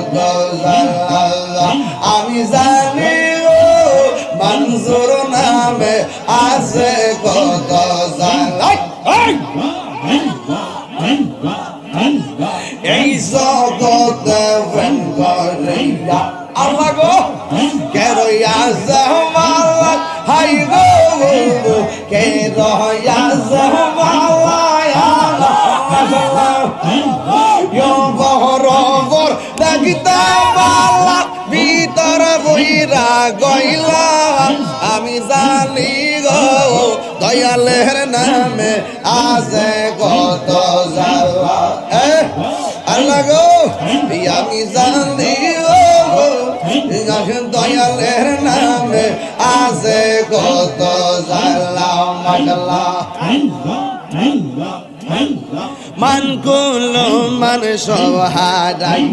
কত জ্বালা আমি জানি ও মনসুর নামে আছে কত জ্বালা এই জগতে প্রেম করিয়া আল্লাহ গো কে রইয়াছে মালা হাই গো কে রইয়াছে মালা বহরবর দেখিতে মালা ভিতর বইরা গইলা আমি জানি গো দয়ালের নামে আছে কত জ্বালা আল্লাহ গো আমি জানি গো দয়ালের নামে আছে কত জ্বালা মাশাআল্লাহ মান কুল মান সব হারাই